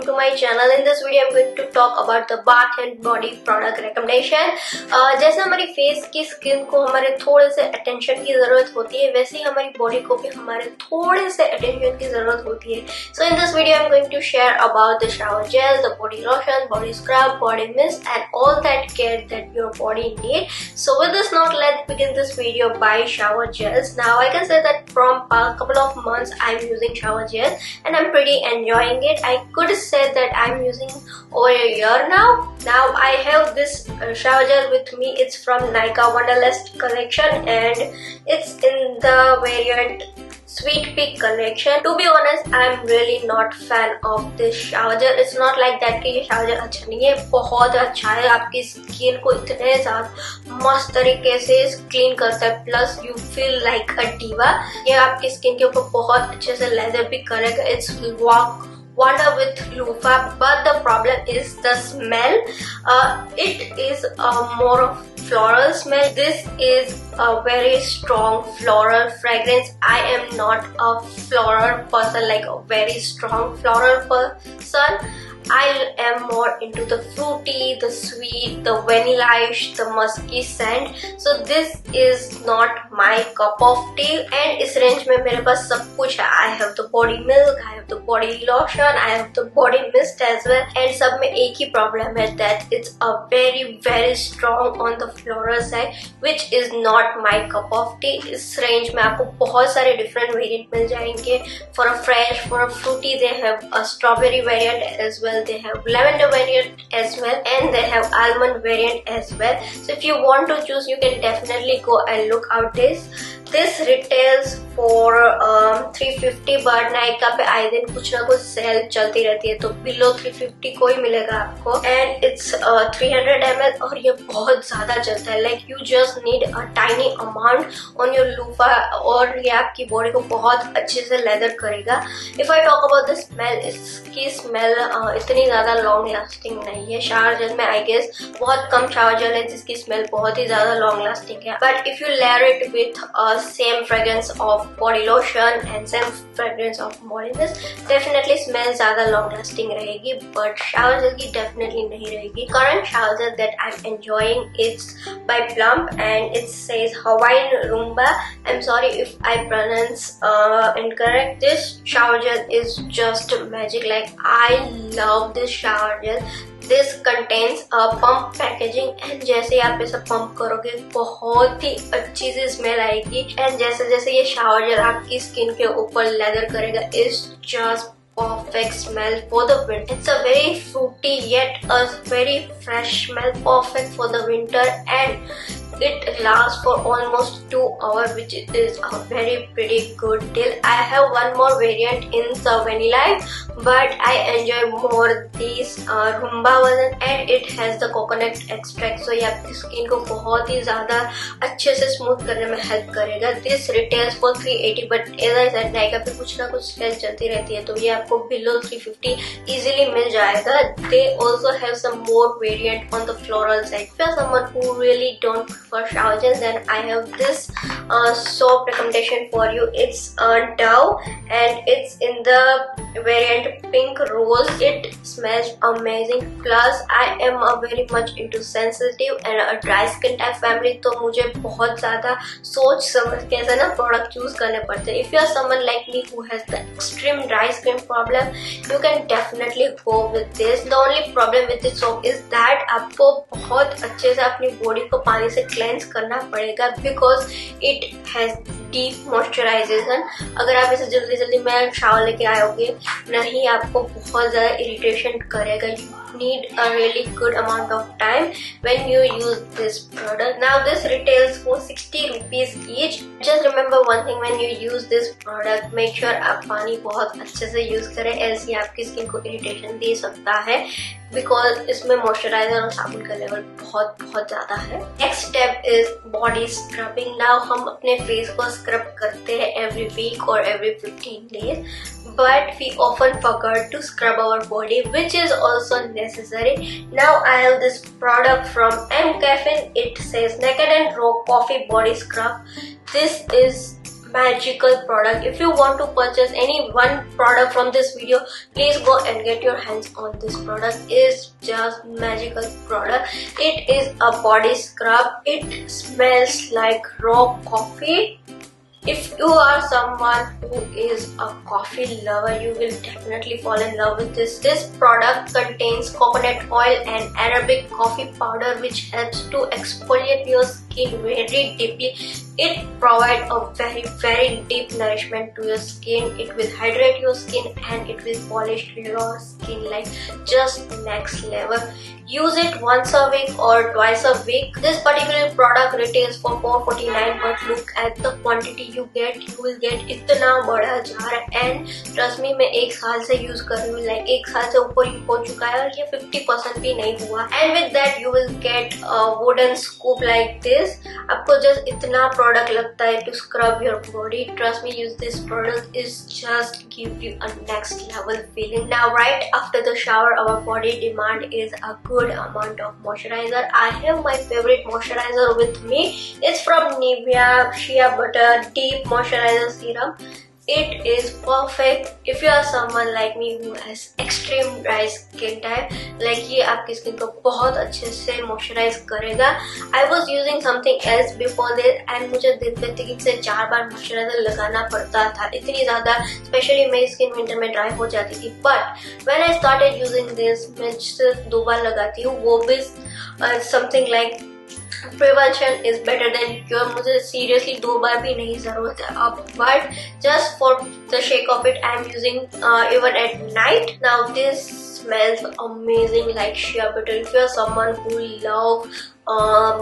welcome to my channel. In this video I'm going to talk about the bath and body product recommendation. जैसे हमारी face की skin को हमारे थोड़े से अटेंशन की जरूरत होती है, वैसे ही हमारी बॉडी को भी हमारे थोड़े से अटेंशन की जरूरत होती है. So in this video I'm going to share about the shower gel, the body lotion, body scrub, body mist and all that care that your body needs. So with this note, let's begin this video by shower gels. Now I can say that from a couple of months I'm using shower gel and I'm pretty enjoying it. I could say that I'm using over a year now. Now I have this shower gel with me. It's from Nykaa Wonderlust collection and it's in the variant Sweet Pea collection. To be honest, I'm really not fan of this shower gel. It's not like that कि ये shower gel अच्छा नहीं है, बहुत अच्छा है. आपकी skin को इतने ज्यादा मस्त तरीके से क्लीन करता है, plus you feel like a diva. ये आपकी स्किन के ऊपर बहुत अच्छे से लेदर भी करेगा. It's wonder with loofah, but the problem is the smell. It is more of floral smell. This is a very strong floral fragrance. I am not a floral person, like a very strong floral person. I am more into the fruity, the sweet, the vanilla-ish, the musky scent. So this is not my cup of tea. And इस range में मेरे पास सब कुछ है. I have the body milk, I have the body lotion, I have the body mist as well. And सब में एक ही problem है that it's a very strong on the floral side, which is not my cup of tea. इस range में आपको बहुत सारे different variant मिल जाएंगे. For a fresh, for a fruity, they have a strawberry variant as well. They have lavender variant as well, and they have almond variant as well. So if you want to choose, you can definitely go and look out this. This retails for 350, but Nykaa पे आए दिन कुछ ना कुछ cell चलती रहती है, तो below 350 को ही मिलेगा आपको. And it's 300 ml और ये बहुत ज्यादा चलता है. Like you just need a tiny amount on your loofah और ये आपकी बॉडी को बहुत अच्छे से लेदर करेगा. If I talk about the smell, इसकी स्मेल इतनी ज्यादा लॉन्ग लास्टिंग नहीं है. शावर जेल में आई गेस बहुत कम शावर जेल है जिसकी स्मेल बहुत ही ज्यादा लॉन्ग लास्टिंग है. But if you layer it with same fragrance of body lotion and same fragrance of body mist, definitely smell ज़्यादा long lasting रहेगी, but shower gel की definitely नहीं रहेगी. Current shower gel that I'm enjoying is by Plump and it says Hawaiian Roomba. I'm sorry if I pronounce incorrect. This shower gel is just magic. Like I love this shower gel. This contains a pump packaging and जैसे आप इसे pump करोगे बहुत ही अच्छी सी smell आएगी. And जैसे जैसे ये शावर जेल आपकी स्किन के ऊपर लेदर करेगा, it's just perfect smell for the winter. It's a very fruity yet a very fresh smell, perfect for the winter, and it lasts for almost 2 hours, which is a very pretty good deal. I have one more variant in the vanilla, but I enjoy more this Roomba version, and it has the coconut extract, so ये आपकी skin को बहुत ही ज्यादा अच्छे से smooth करने में help करेगा. This retails for 380, but as I said, Nykaa पे कुछ ना कुछ सेल चलती रहती है, तो ये आपको below 350 easily मिल जाएगा. They also have some more variant on the floral side. If you're someone who really don't prefer shower gel, then I have this soap recommendation for you. It's Dove and it's in the variant pink rose. It smells amazing. Plus I am a very much into sensitive and a dry skin type family, तो मुझे बहुत ज्यादा सोच समझ के ऐसा ना product choose करने पड़ते हैं. If you are someone like me who has the extreme dry skin problem, you can definitely go with this. The only problem with this soap is that आपको बहुत अच्छे से अपनी बॉडी को पानी से क्लेंस करना पड़ेगा, because it has deep moisturization. अगर आप इसे जल्दी जल्दी में शावर लेके आओगे नहीं, आपको बहुत ज्यादा इरिटेशन करेगा. You need a really good amount of time when you use this product. Now this retails for 60 rupees each. Just remember one thing, when you use this product, make sure आप पानी बहुत अच्छे से use करें, else ये आपकी skin को irritation दे सकता है, because इसमें मॉइस्चराइजर और साबुन का लेवल बहुत ज्यादा है. Next step is body scrubbing. Now हम अपने फेस को स्क्रब करते हैं every week or every 15 days, but we often forget to scrub our body, which is also necessary. Now I have this product from M Caffeine. It says Naked and Raw Coffee Body Scrub. This is magical product. If you want to purchase any one product from this video, please go and get your hands on this product. It's just magical product. It is a body scrub. It smells like raw coffee. If you are someone who is a coffee lover, you will definitely fall in love with this. This product contains coconut oil and Arabic coffee powder, which helps to exfoliate your skin very deeply. It provides a very deep nourishment to your skin. It will hydrate your skin and it will polish your skin like just next level. Use it once a week or twice a week. This particular product retails for $4.49, but look at the quantity you get. You will get इतना बड़ा jar, and trust me, मैं एक साल से use कर रही हूँ, like एक साल से ऊपर ही हो चुका है और ये 50% भी नहीं हुआ. And with that you will get a wooden scoop like this. आपको just इतना product लगता है to scrub your body. Trust me, use this product. Is just give you a next level feeling. Now right after the shower, our body demand is a good amount of moisturizer. I have my favorite moisturizer with me. It's from Nivea Shea Butter Deep Moisturizer Serum. It is perfect if you are someone like me who has extreme dry skin type. Like ये आपकी skin को बहुत अच्छे से moisturize करेगा. I was using something else before this and मुझे दिन में 3 से 4 बार moisturizer लगाना पड़ता था. इतनी ज़्यादा, especially मेरी skin winter में dry हो जाती थी. But when I started using this, मैं सिर्फ 2 बार लगाती हूँ. वो भी something like prevention is better than cure. मुझे seriously 2 बार भी नहीं जरूरत है अब, but just for the sake of it I am using even at night. Now this smells amazing like shea butter. If you are someone who love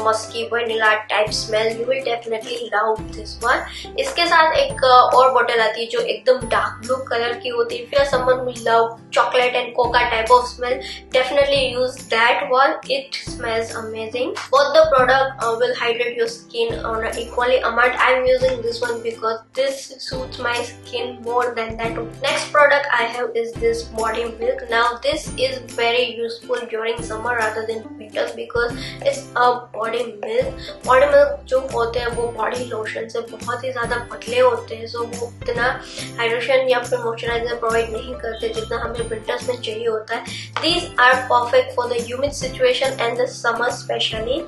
musky vanilla type smell, you will definitely love this one. इसके साथ एक और bottle आती है जो एकदम dark blue colour की होती है. If you are someone who love chocolate and coca type of smell, definitely use that one. It smells amazing. Both the product will hydrate your skin on an equally amount. I am using this one because this suits my skin more than that. Next product I have is this body milk. Now this is very useful during summer rather than winters because it's a body milk. Body milk जो होते हैं वो body lotion से बहुत ही ज़्यादा पतले होते हैं, so वो इतना hydration या फिर moisturizer provide नहीं करते जितना हमें winters में चाहिए होता है. These are perfect for the humid situation and the summer especially.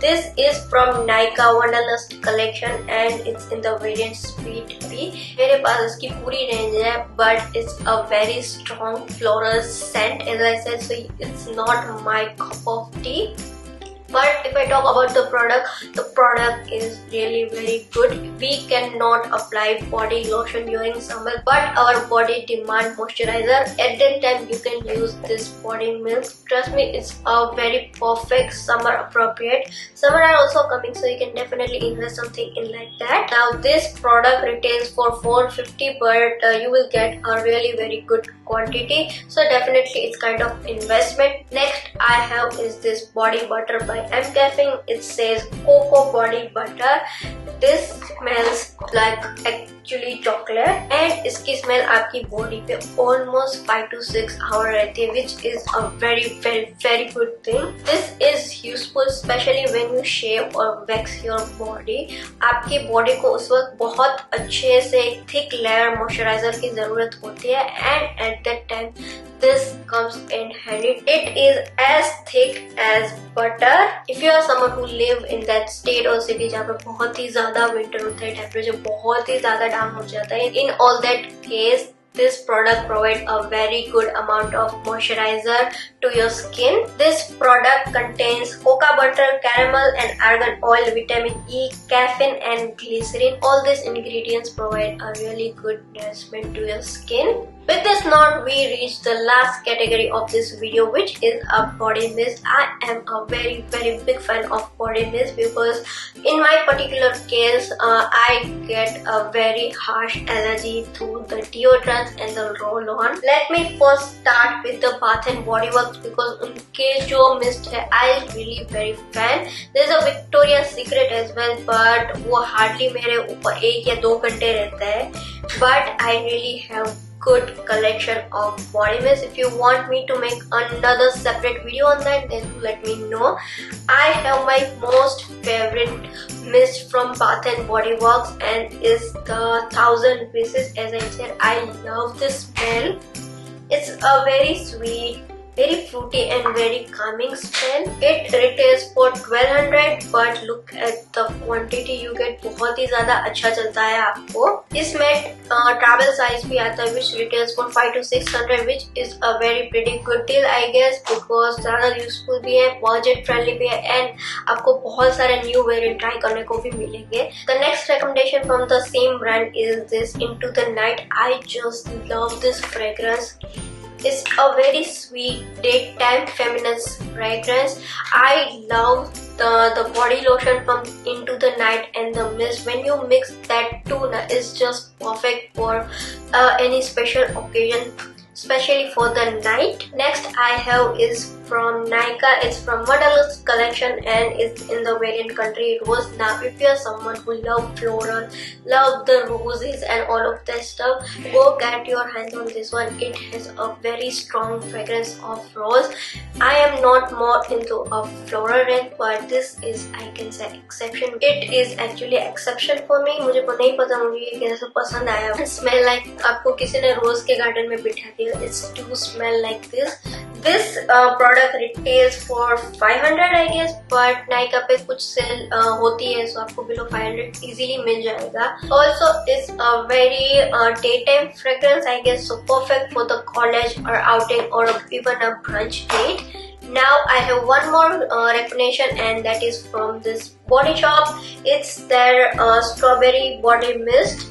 This is from Nykaa Wanderlust collection and it's in the variant Sweet Pea. मेरे पास इसकी पूरी range है, but it's a very strong floral scent as I said, so it's not my cup of tea. But if I talk about the product is really very good. We cannot apply body lotion during summer, but our body demand moisturizer. At that time you can use this body milk. Trust me, it's a very perfect summer appropriate. Summer are also coming, so you can definitely invest something in like that. Now this product retails for $4.50, but you will get a really very good quantity, so definitely it's kind of investment. Next I have is this body butter by MCaffeine. It says cocoa body butter. This smells like actually chocolate and इसकी smell आपकी body पे almost 5 to 6 hours रहती है, which is a very good thing. This is useful especially when you shave or wax your body. आपकी body को उस वक्त बहुत अच्छे से thick layer moisturizer की जरूरत होती है, and at that time this comes in handy. It is as thick as butter. If you are someone who live in that state or city जहाँ पे बहुत ही ज़्यादा winter होता है, temperature बहुत ही ज़्यादा down हो जाता है, in all that case this product provides a very good amount of moisturizer to your skin. This product contains cocoa butter, caramel and argan oil, vitamin E, caffeine and glycerin. All these ingredients provide a really good nourishment to your skin. With this note, we reach the last category of this video, which is a body mist. I am a very big fan of body mist because in my particular case, I get a very harsh allergy to the deodorants and the roll-on. Let me first start with the Bath and Body Works because उनके जो mist है, I really very fan. There's a Victoria's Secret as well, but वो hardly मेरे ऊपर 1 या 2 घंटे रहता है. But I really have good collection of body mist. If you want me to make another separate video on that, then let me know. I have my most favorite mist from Bath and Body Works, and is the 1000 Pieces. As I said, I love this smell. It's a very sweet, very fruity and very calming smell. It retails for 1200, but look at the quantity you get. बहुत ही ज़्यादा अच्छा चलता है आपको. इसमें travel size भी आता है, which retails for 500 to 600, which is a very pretty good deal I guess, because ज़्यादा useful भी है, budget friendly भी है, and आपको बहुत सारे new variant try करने को भी मिलेंगे. The next recommendation from the same brand is this Into the Night. I just love this fragrance. It's a very sweet daytime feminine fragrance. I love the body lotion from Into the Night and the mist. When you mix that two, it's just perfect for any special occasion, especially for the night. Next I have is from Nykaa. It's from Models collection and it's in the variant Country Rose. Now if you are someone who love floral, love the roses and all of that stuff, go get your hands on this one. It has a very strong fragrance of rose. I am not more into a floral range, but this is, I can say, exception. It is actually exception for me. मुझे नहीं पता मुझे ये कैसे पसंद आया. Smell like आपको किसी ने रोज के गार्डन में बिठा दिया. It's do smell like this. This product retails for 500 I guess, but Nykaa पे कुछ सेल होती है, so आपको below 500 easily मिल जाएगा. Also, it's a very daytime fragrance I guess, so perfect for the college or outing or even a brunch date. Now I have one more recommendation, and that is from this Body Shop. It's their strawberry body mist.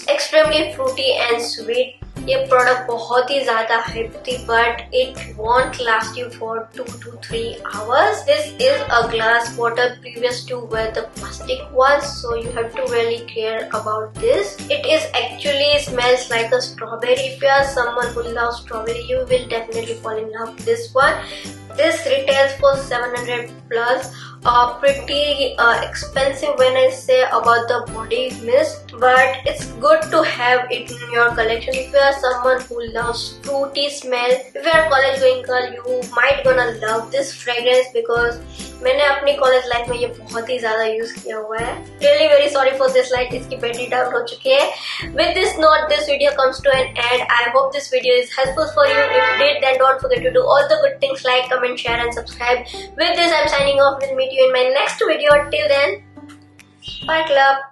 Extremely fruity and sweet. ये product बहुत ही ज्यादा hype थी, but it won't last you for 2 to 3 hours. This is a glass bottle, previous to where the plastic was, so you have to really care about this. It is actually smells like a strawberry. If you are someone who loves strawberry, you will definitely fall in love with this one. This retails for 700 plus. Pretty expensive when I say about the body mist, but it's good to have it in your collection. If you are someone who loves fruity smell, if you are a college going girl, you might gonna love this fragrance, because मैंने अपनी college life में ये बहुत ही ज्यादा use किया हुआ है. Really very sorry for this light, इसकी बैटरी डाउन हो चुकी है. With this note, this video comes to an end. I hope this video is helpful for you. If you did, then don't forget to do all the good things like comment, share and subscribe. With this, I'm signing off. We'll meet you in my next video. Till then, bye club.